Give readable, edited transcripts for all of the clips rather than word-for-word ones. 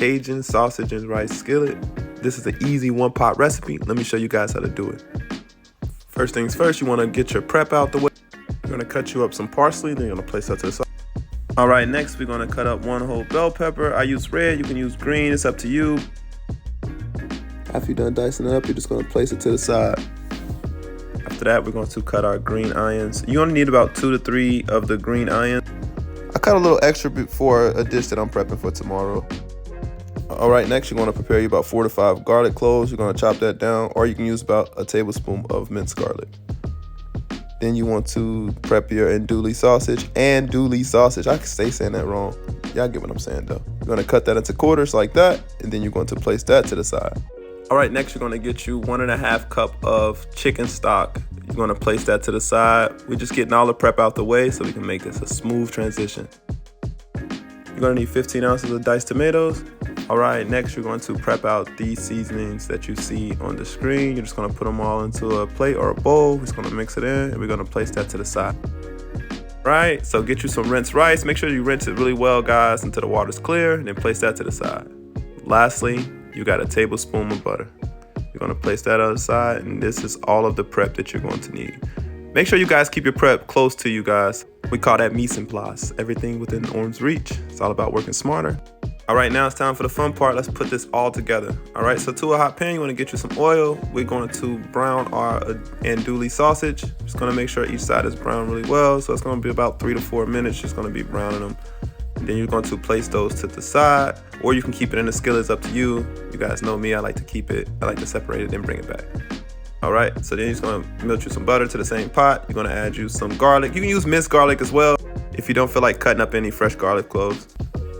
Cajun sausage and rice skillet. This is an easy one-pot recipe. Let me show you guys how to do it. First things first, you want to get your prep out the way. You're going to cut you up some parsley, then you're going to place that to the side. All right, next we're going to cut up 1 whole bell pepper. I use red, you can use green, it's up to you. After you're done dicing it up, you're just going to place it to the side. After that, we're going to cut our green onions. You only need about 2 to 3 of the green onions. I cut a little extra before a dish that I'm prepping for tomorrow. All right, next you're going to prepare you about 4 to 5 garlic cloves. You're going to chop that down, or you can use about a tablespoon of minced garlic. Then you want to prep your andouille sausage. Andouille sausage. I can stay saying that wrong. Y'all get what I'm saying though. You're going to cut that into quarters like that, and then you're going to place that to the side. All right, next you're going to get you 1.5 cups of chicken stock. You're going to place that to the side. We're just getting all the prep out the way so we can make this a smooth transition. You're going to need 15 ounces of diced tomatoes. All right, next you're going to prep out these seasonings that you see on the screen. You're just going to put them all into a plate or a bowl. We're just going to mix it in, and we're going to place that to the side. Right, so get you some rinsed rice. Make sure you rinse it really well, guys, until the water's clear, and then place that to the side. Lastly, you got a tablespoon of butter. You're going to place that on the side, and this is all of the prep that you're going to need. Make sure you guys keep your prep close to you guys. We call that mise en place. Everything within arm's reach. It's all about working smarter. All right, now it's time for the fun part. Let's put this all together. All right, so to a hot pan, you want to get you some oil. We're going to brown our andouille sausage. Just going to make sure each side is browned really well. So it's going to be about 3 to 4 minutes. Just going to be browning them. And then you're going to place those to the side, or you can keep it in the skillet. It's up to you. You guys know me. I like to keep it. I like to separate it and bring it back. All right, so then you're just going to melt you some butter to the same pot. You're going to add you some garlic. You can use minced garlic as well if you don't feel like cutting up any fresh garlic cloves.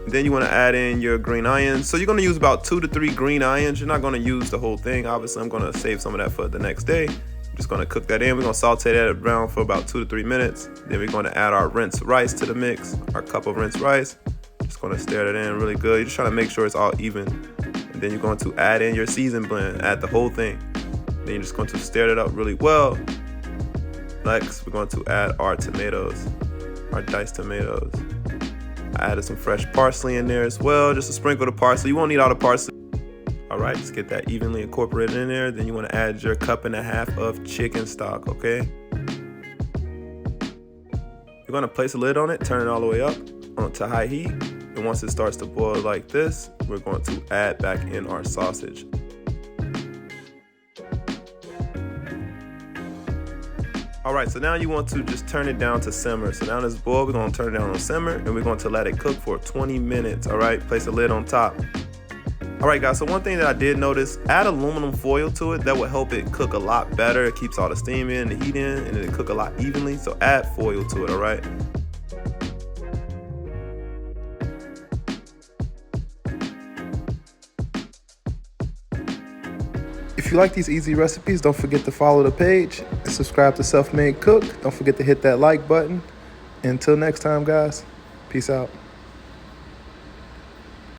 Then you want to add in your green onions. So you're going to use about 2 to 3 green onions. You're not going to use the whole thing. Obviously, I'm going to save some of that for the next day. I'm just going to cook that in. We're going to saute that around for about 2 to 3 minutes. Then we're going to add our rinsed rice to the mix, our cup of rinsed rice. Just going to stir that in really good. You're just trying to make sure it's all even. And then you're going to add in your season blend, add the whole thing. Then you're just going to stir it up really well. Next, we're going to add our tomatoes, our diced tomatoes. I added some fresh parsley in there as well, just a sprinkle of parsley. You won't need all the parsley. All right, just get that evenly incorporated in there. Then you want to add your 1.5 cups of chicken stock, okay? You're going to place a lid on it, turn it all the way up onto high heat. And once it starts to boil like this, we're going to add back in our sausage. All right, so now you want to just turn it down to simmer. So now this boil, we're gonna turn it down on simmer, and we're going to let it cook for 20 minutes, all right? Place a lid on top. All right, guys, so one thing that I did notice, add aluminum foil to it. That will help it cook a lot better. It keeps all the steam in, the heat in, and it'll cook a lot evenly. So add foil to it, all right? If you like these easy recipes, don't forget to follow the page and subscribe to Self Made Cook. Don't forget to hit that like button. Until next time, guys, peace out.